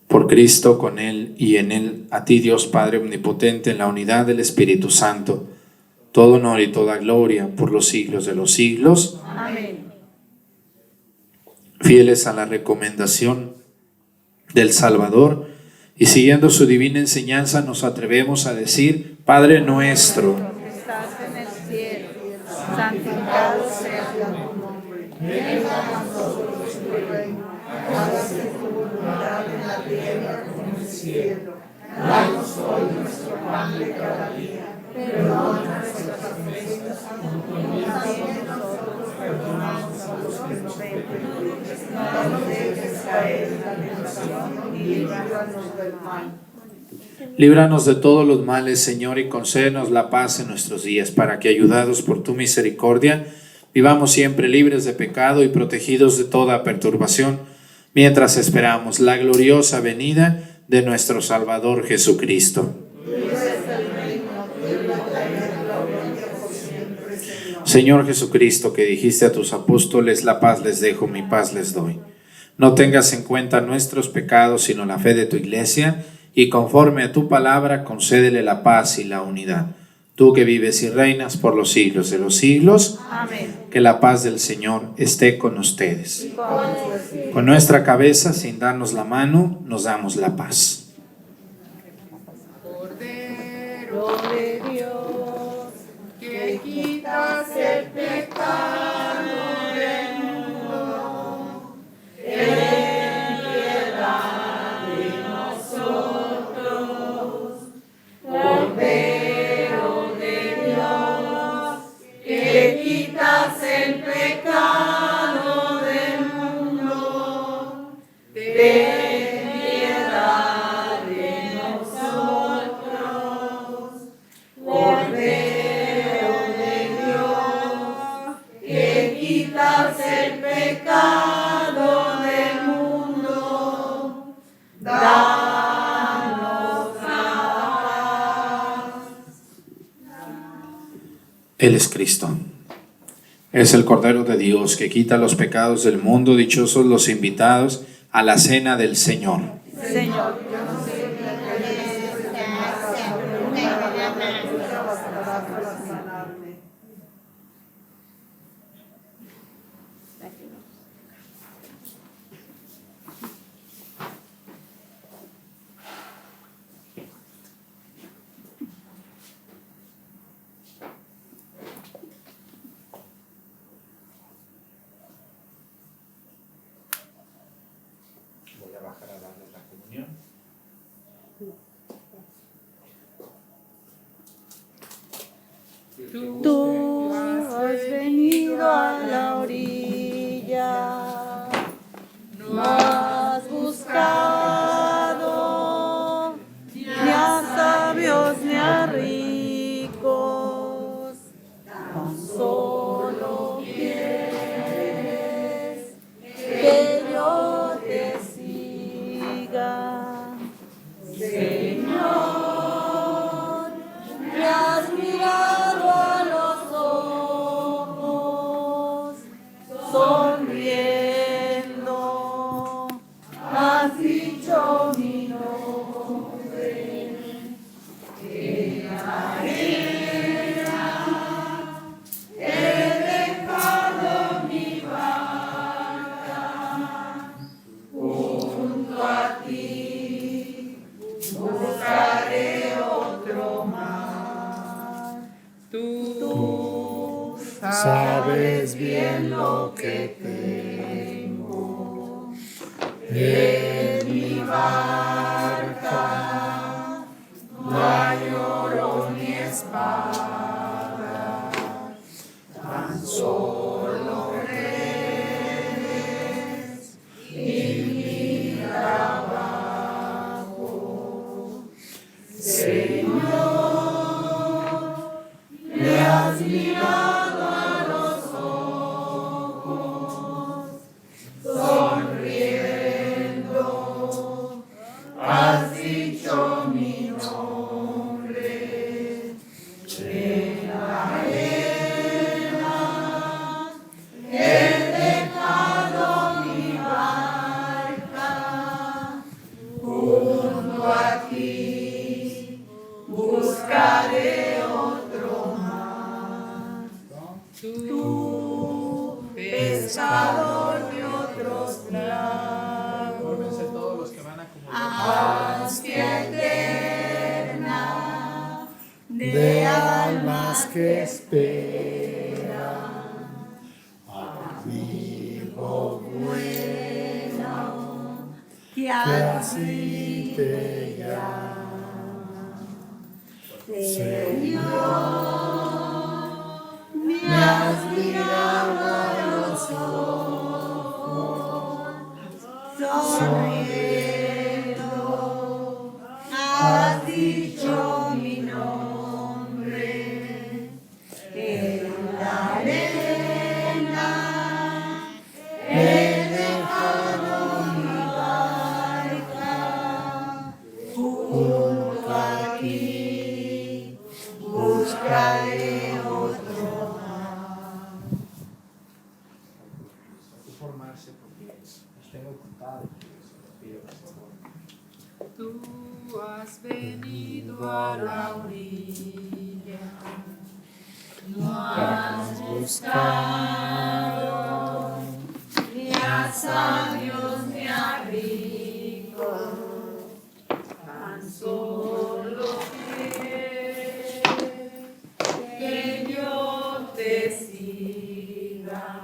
Speaker 1: Por Cristo, con Él y en Él, a ti Dios Padre Omnipotente, en la unidad del Espíritu Santo, todo honor y toda gloria por los siglos de los siglos.
Speaker 5: Amén.
Speaker 1: Fieles a la recomendación del Salvador y siguiendo su divina enseñanza, nos atrevemos a decir: Padre nuestro,
Speaker 5: Que estás en el cielo, santificado sea tu nombre. Venga a nosotros tu reino. Hágase tu voluntad en la tierra como en el cielo. Danos hoy nuestro pan de cada día. Perdona nuestras ofensas, como también nosotros perdonamos a los que nos ofenden. No nos dejes caer en la tentación y líbranos del mal.
Speaker 1: líbranos de todos los males, Señor, y concédenos la paz en nuestros días, para que, ayudados por tu misericordia, vivamos siempre libres de pecado y protegidos de toda perturbación, mientras esperamos la gloriosa venida de nuestro Salvador Jesucristo. Señor Jesucristo, que dijiste a tus apóstoles: la paz les dejo, mi paz les doy. No tengas en cuenta nuestros pecados, sino la fe de tu iglesia, y conforme a tu palabra, concédele la paz y la unidad. Tú que vives y reinas por los siglos de los siglos,
Speaker 5: Amén.
Speaker 1: que la paz del Señor esté con ustedes. Con nuestra cabeza, sin darnos la mano, nos damos la paz.
Speaker 4: Cordero de Dios, que quitas el pecado del mundo, ten piedad de nosotros. Cordero de Dios, que quitas el pecado del mundo, ten piedad de nosotros. Cordero de Dios, que quitas el pecado del mundo, danos la paz.
Speaker 1: Él es Cristo. Es el Cordero de Dios que quita los pecados del mundo. Dichosos los invitados a la cena del Señor.
Speaker 5: Señor, yo no sé qué es que me hagas, pero una palabra tuya bastará para sanarme. Tú has venido a la orilla, no has buscado ni a sabios ni a ricos, tan solo quieres que yo te siga, Señor. Me has mirado a los ojos, sonriendo, has dicho mi nombre. En la arena he dejado mi barca, junto a ti buscaré otro mar. Tú sabes bien lo que tengo en mi barca, no hay oro ni espada, tan solo redes y mi trabajo. Señor, me has mirado a los ojos, sonriendo, has dicho mi nombre. En la arena he dejado mi barca, junto a ti buscaré otro mar. Tú, pescador de otros lagos,
Speaker 1: todos los que van a
Speaker 5: ansia eterna de almas que esperan, amigo bueno, que así te llama. Señor, me has mirado a los ojos, sonriendo, has dicho mi nombre. En la arena he dejado mi barca, junto a ti buscaré otro mar.
Speaker 1: formarse porque los tengo contados.
Speaker 4: Tú has venido a la orilla, no has buscado ni a sabios ni a ricos, tan solo quieres que yo te siga.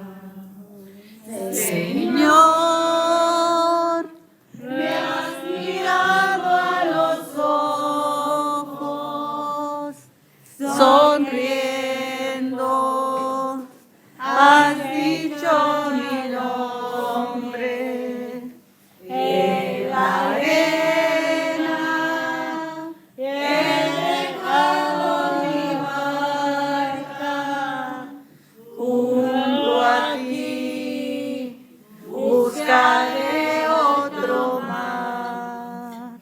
Speaker 5: Señor, me has mirado a los ojos, sonriendo, has dicho mi nombre. En la arena he dejado mi barca, junto a ti buscaré otro mar.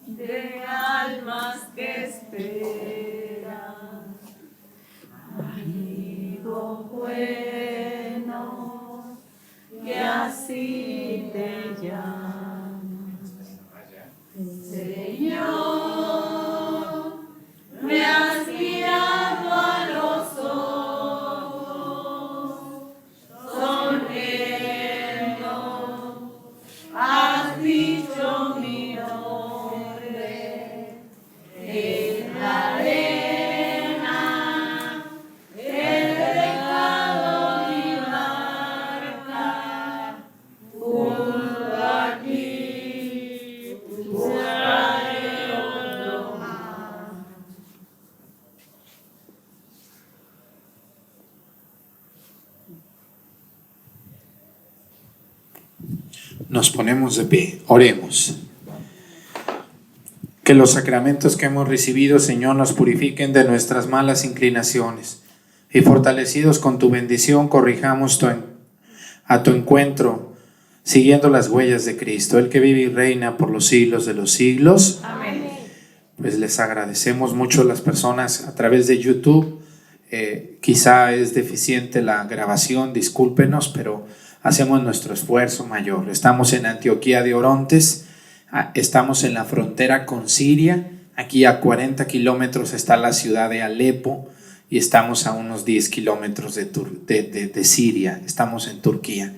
Speaker 5: De almas que esperan, amigo bueno, que así te llamas. Señor, me has mirado a los ojos, sonriendo, has dicho mi nombre. En la arena he dejado
Speaker 1: Nos ponemos de pie, oremos. Que los sacramentos que hemos recibido, Señor, nos purifiquen de nuestras malas inclinaciones y fortalecidos con tu bendición, corrijamos a tu encuentro, siguiendo las huellas de Cristo, el que vive y reina por los siglos de los siglos.
Speaker 2: Amén.
Speaker 1: Pues les agradecemos mucho a las personas a través de YouTube. Quizá es deficiente la grabación, discúlpenos, pero hacemos nuestro esfuerzo mayor. Estamos en Antioquía de Orontes, estamos en la frontera con Siria. Aquí a 40 kilómetros está la ciudad de Alepo y estamos a unos 10 kilómetros de Siria. Estamos en Turquía.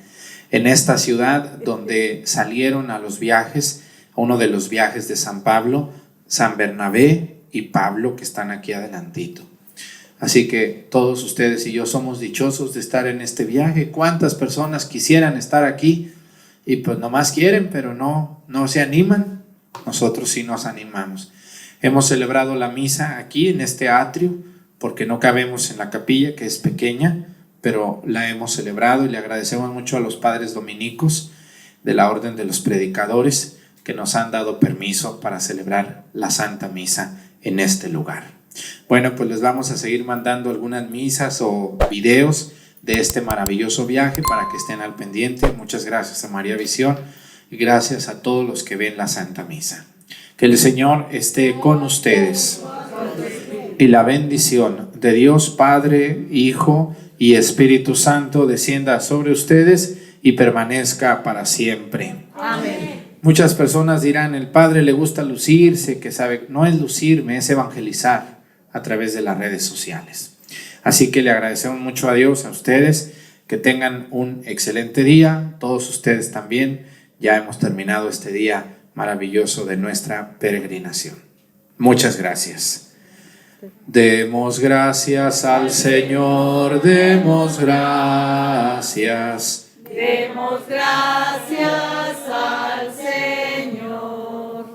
Speaker 1: En esta ciudad donde salieron a los viajes, uno de los viajes de San Pablo, San Bernabé y Pablo, que están aquí adelantito. Así que todos ustedes y yo somos dichosos de estar en este viaje. ¿Cuántas personas quisieran estar aquí y pues nomás quieren, pero no se animan? Nosotros sí nos animamos. Hemos celebrado la misa aquí en este atrio porque no cabemos en la capilla, que es pequeña, pero la hemos celebrado y le agradecemos mucho a los padres dominicos de la Orden de los Predicadores que nos han dado permiso para celebrar la Santa Misa en este lugar. Bueno, pues les vamos a seguir mandando algunas misas o videos de este maravilloso viaje para que estén al pendiente. Muchas gracias a María Visión y gracias a todos los que ven la Santa Misa. Que el Señor esté con ustedes y la bendición de Dios Padre, Hijo y Espíritu Santo descienda sobre ustedes y permanezca para siempre.
Speaker 2: Amén.
Speaker 1: Muchas personas dirán, el Padre le gusta lucirse, que sabe, no es lucirme, es evangelizar a través de las redes sociales. Así que le agradecemos mucho a Dios, a ustedes, que tengan un excelente día, todos ustedes también. Ya hemos terminado este día maravilloso de nuestra peregrinación. Muchas gracias. Demos gracias al Señor, demos gracias.
Speaker 2: Demos gracias al Señor.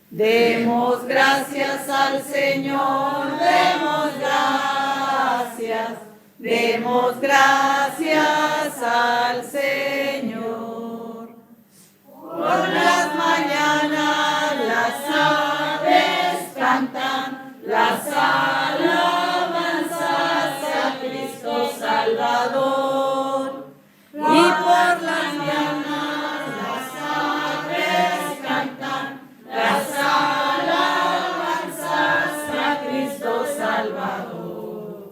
Speaker 2: Demos gracias al Señor. Demos gracias. Demos gracias al Señor. Por las mañanas las aves cantan las alabanzas a Cristo Salvador. Y por las mañanas las aves cantan las alabanzas a Cristo Salvador.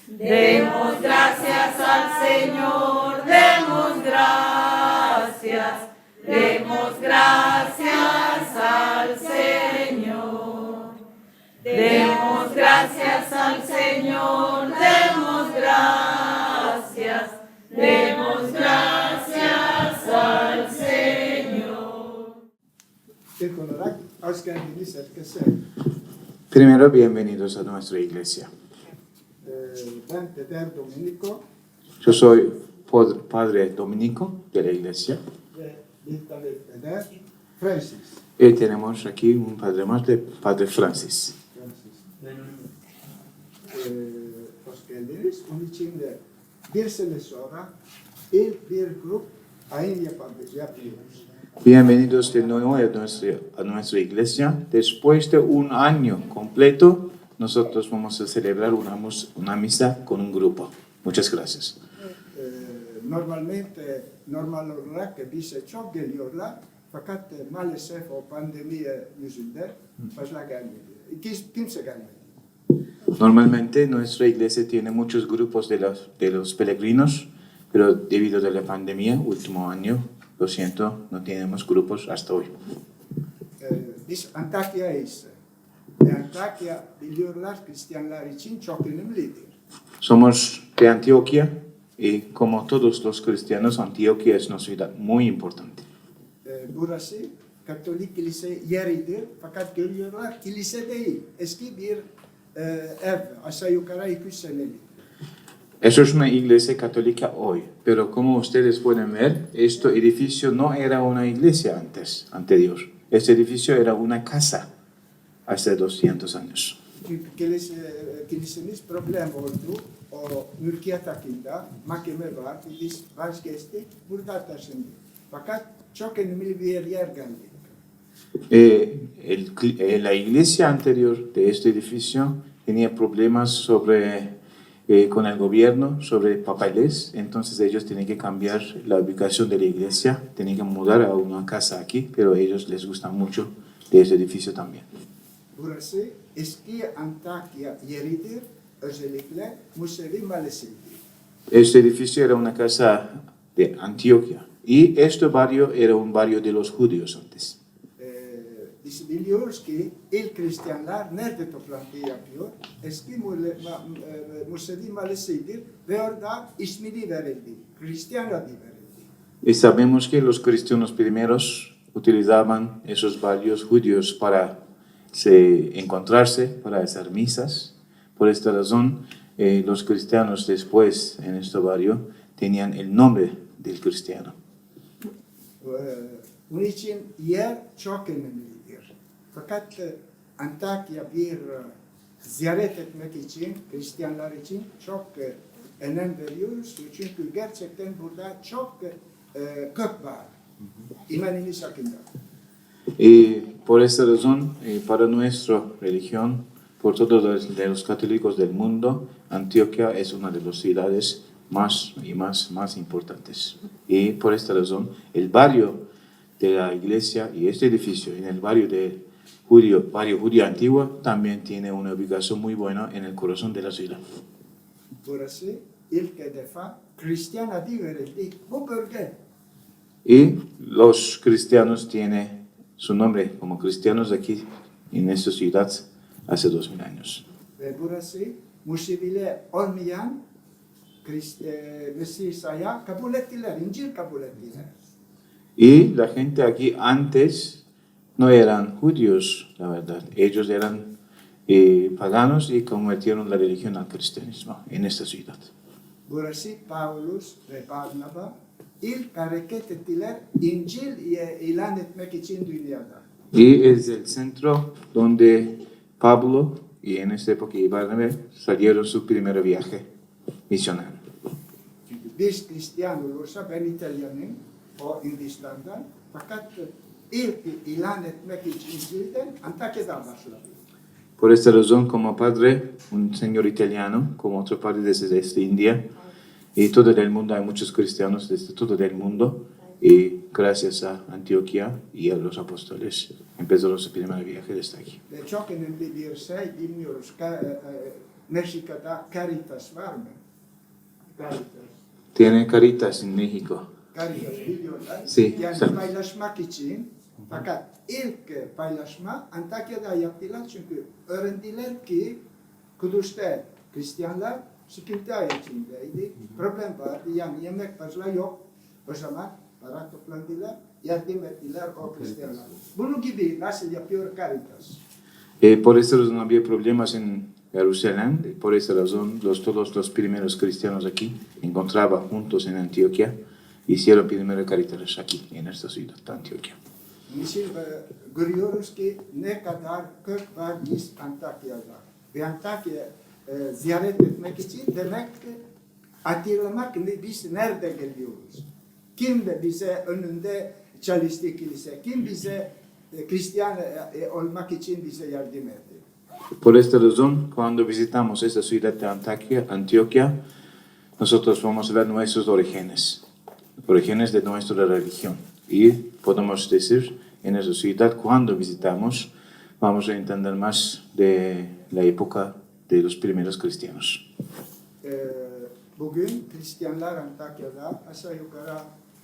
Speaker 2: Demos gracias al Señor, demos gracias. Demos gracias al Señor. Demos gracias al Señor, demos gracias. Demos gracias al Señor.
Speaker 6: İlk olarak hoş geldiniz herkese.
Speaker 7: Primero, bienvenidos a nuestra iglesia.
Speaker 6: Ben Peder Domenico
Speaker 7: Yo soy padre dominico de la iglesia
Speaker 6: ve bir tane Peder Francis.
Speaker 7: y tenemos aquí un padre más de Padre Francis.
Speaker 6: Hoş geldiniz. Onun için de bir sene sonra ilk bir grup ayin yapıyoruz.
Speaker 7: Bienvenidos de nuevo a nuestra iglesia. Después de un año completo, nosotros vamos a celebrar una misa con un grupo. Muchas gracias.
Speaker 6: Normal olarak bize çok geliyorlar. Fakat maalesef o pandemi yüzünden fazla gelmedi. Kimse gelmedi.
Speaker 7: Normalmente nuestra iglesia tiene muchos grupos de los peregrinos, pero debido a la pandemia, último año, lo siento, no tenemos grupos hasta hoy.
Speaker 6: Biz Antakya'yız. Antakya biliyorlar Hristiyanlar için çok önemlidir.
Speaker 7: Somos de Antioquia y como todos los cristianos, Antioquia es una ciudad muy importante.
Speaker 6: Burası Katolik kilise yeridir fakat görüyorlar kilise değil. Eski bir ev aşağı yukarı 200 senelik.
Speaker 7: Eso es una iglesia católica hoy, pero como ustedes pueden ver, este edificio no era una iglesia anterior. Este edificio era una casa hace 200 años.
Speaker 6: Çünkü kilisemiz problem oldu. O mülkiyet hakkında mahkeme var. Biz vazgeçtik. Burada taşındık. Fakat çok önemli bir yer geldi.
Speaker 7: La iglesia anterior de este edificio tenía problemas con el gobierno sobre papeles, entonces ellos tenían que cambiar la ubicación de la iglesia, tenían que mudar a una casa aquí, pero a ellos les gusta mucho de este edificio también.
Speaker 6: Burası eski Antakya yeridir. Özellikle Musevi Mahallesi'ydi.
Speaker 7: Este edificio era una casa de Antioquia y este barrio era un barrio de los judíos antes.
Speaker 6: Biz biliyoruz ki ilk Hristiyanlar nerede toplantı yapıyor? Eski Musevi Mahallesi'dir ve orada ismini verildi. Hristiyan adı verildi.
Speaker 7: Y sabemos que los cristianos primeros utilizaban esos barrios judíos para encontrarse, para hacer misas. Por esta razón, los cristianos después en este barrio tenían el nombre del cristiano.
Speaker 6: Bunun için yer çok önemlidir. Fakat Antakya bir ziyaret etmek için, Hristiyanlar için çok önem veriyoruz. Çünkü gerçekten burada çok kök var. İmanını sakınlar.
Speaker 7: Y por esta razón, para nuestra religión, por todos los católicos del mundo, Antioquia es una de las ciudades más importantes. Y por esta razón, el barrio de la iglesia y este edificio en el barrio judío antiguo también tiene una ubicación muy buena en el corazón de la ciudad.
Speaker 6: Burası ilk defa Hristiyan adı verildi. Bu bölge.
Speaker 7: Y los cristianos tienen su nombre como cristianos aquí en esta ciudad hace 2000 años.
Speaker 6: Ve burası Museviler olmayan Mesih İsa'ya kabul ettiler, İncil kabul ettiler.
Speaker 7: Y la gente aquí antes no eran judíos, la verdad. Ellos eran paganos y convirtieron la religión al cristianismo en esta ciudad.
Speaker 6: Burası Paulus ve Barnaba ilk hareket ettiler İncil ilan etmek için dünyada.
Speaker 7: Y es el centro donde Pablo y en esta época Barnabé salieron su primer viaje misionario.
Speaker 6: Çünkü biz Hristiyan olursa ben İtalyanım, o Hindistan'dan. Fakat ilk ilan etmek için İncil'den Antakya'dan başladı.
Speaker 7: Por esta razón, como padre, un señor italiano, como otro padre desde India, y todo el mundo, hay muchos cristianos desde todo el mundo, y gracias a Antioquia y a los apóstoles empezaron su primer viaje desde aquí.
Speaker 6: Ve çok önemli bir şey bilmiyoruz. Meksika'da Caritas var mı? Caritas.
Speaker 7: Tiene Caritas en México.
Speaker 6: Caritas biliyorlar.
Speaker 7: Sí,
Speaker 6: Yani
Speaker 7: sí.
Speaker 6: paylaşmak için. Fakat ilk paylaşma Antakya'da yaptılar çünkü öğrendiler ki Kudüs'te Hristiyanlar sıkıntı içindeydi. Problem vardı. Yani yemek fazla yok. O zaman para toplandılar, yardım ettiler o Hristiyanlar. Bunun gibi nasıl yapıyor Caritas?
Speaker 7: Por esta razón había problemas en Jerusalén, por esta razón todos los primeros cristianos aquí encontraban juntos en Antioquia, hicieron primero Caritas aquí, en esta ciudad de Antioquia.
Speaker 6: Niçin görüyoruz ki ne kadar kök var biz Antakya'da. Ve Antakya ziyaret etmek için demek ki hatırlamak biz nerede geliyoruz. Kim de bize önünde çalıştı kilise, kim bize Hristiyan olmak için bize yardım etti.
Speaker 7: Por esta razón, cuando visitamos esta ciudad de Antioquia, nosotros vamos a ver nuestros orígenes de nuestra religión. Y podemos decir, en esa ciudad, cuando visitamos, vamos a entender más de la época de los primeros cristianos.
Speaker 6: Bugün Hristiyanlar Antakya'da aşağı yukarı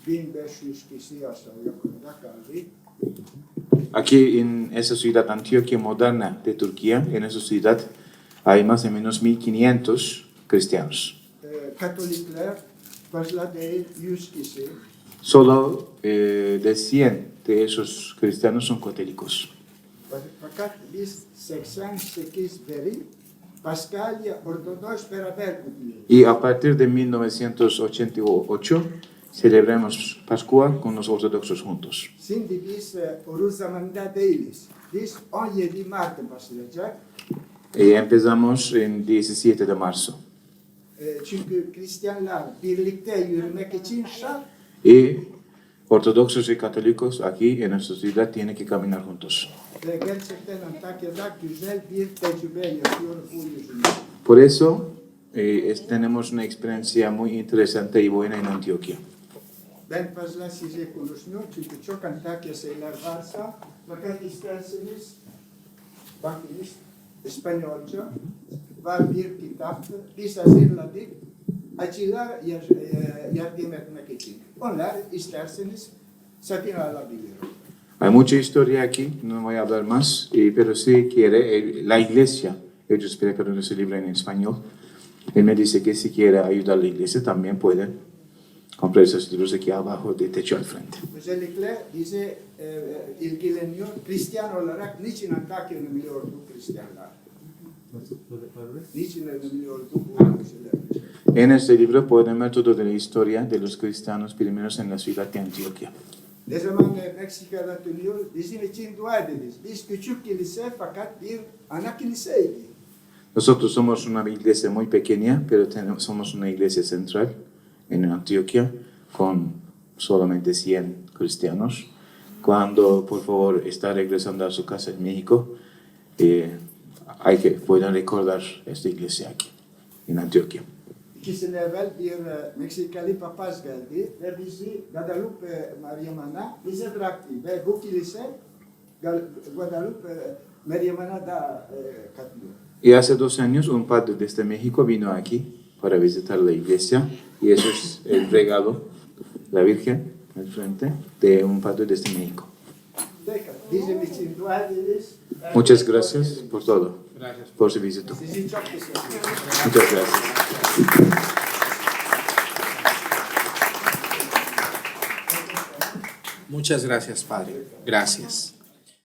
Speaker 6: 1500 kişi aşağı yukarıda kaldı.
Speaker 7: Aquí en esa ciudad Antioquia moderna de Turquía, en esa ciudad hay más o menos 1500 cristianos.
Speaker 6: Katolikler fazla değil 100 kişi.
Speaker 7: Solo de 100 de esos cristianos son católicos.
Speaker 6: Fakat biz 88 beri Paskalya Ortodoks beraber kutluyoruz.
Speaker 7: Y a partir de 1988 celebramos Pascua con los ortodoxos juntos.
Speaker 6: Şimdi biz oruç zamanında değiliz. Biz 17 Mart'ta başlayacak.
Speaker 7: Y empezamos en 17 de marzo.
Speaker 6: Çünkü Hristiyanlar birlikte yürümek için şart.
Speaker 7: Y ortodoxos y católicos aquí en nuestra ciudad tienen que caminar juntos.
Speaker 6: Ve gerçekten Antakya'da güzel bir tecrübe yaşıyor bu yüzünden.
Speaker 7: Por eso tenemos una experiencia muy interesante y buena en Antioquia.
Speaker 6: Ben fazla size konuşmuyorum çünkü çok Antakya şeyler varsa, fakat isterseniz bakınız İspanyolca var bir kitap, biz hazırladık acılar yardım etmek için. Onlar isterseniz satın alabilir.
Speaker 7: Hay mucha historia aquí, no voy a hablar más, pero si quiere, la iglesia, ellos preparan ese libro en español. Él me dice que si quiere ayudar a la iglesia también pueden comprar esos libros aquí abajo de techo al frente.
Speaker 6: Özellikle bize ilgileniyor. Hristiyan olarak niçin Antakya'nı biliyordu Hristiyanlar? Niçin biliyordu bu şeyler?
Speaker 7: En este libro pueden ver toda la historia de los cristianos primeros en la ciudad de Antioquia.
Speaker 6: Ne zaman Meksika'da dönüyor, bizim için dua ediniz. Biz küçük kilise fakat bir ana kiliseydi.
Speaker 7: Nosotros somos una iglesia muy pequeña, pero somos una iglesia central en Antioquia con solamente 100 cristianos. Cuando, por favor, está regresando a su casa en México, pueden recordar esta iglesia aquí, en Antioquia.
Speaker 6: 2 sene evvel bir Meksikalı papaz geldi ve bizi Guadalupe Meryem'e bize bıraktı. Ve bu kilise Guadalupe Meryem'e da katılıyor.
Speaker 7: Y hace 2 años un padre desde México vino aquí para visitar la iglesia y eso es el regalo, la Virgen al frente, de un padre desde México.
Speaker 6: Bizim için dua ediniz.
Speaker 7: Muchas gracias por todo, por su visita.
Speaker 6: Sizi çok teşekkür ederim.
Speaker 7: Muchas gracias.
Speaker 1: Muchas gracias, Padre. Gracias.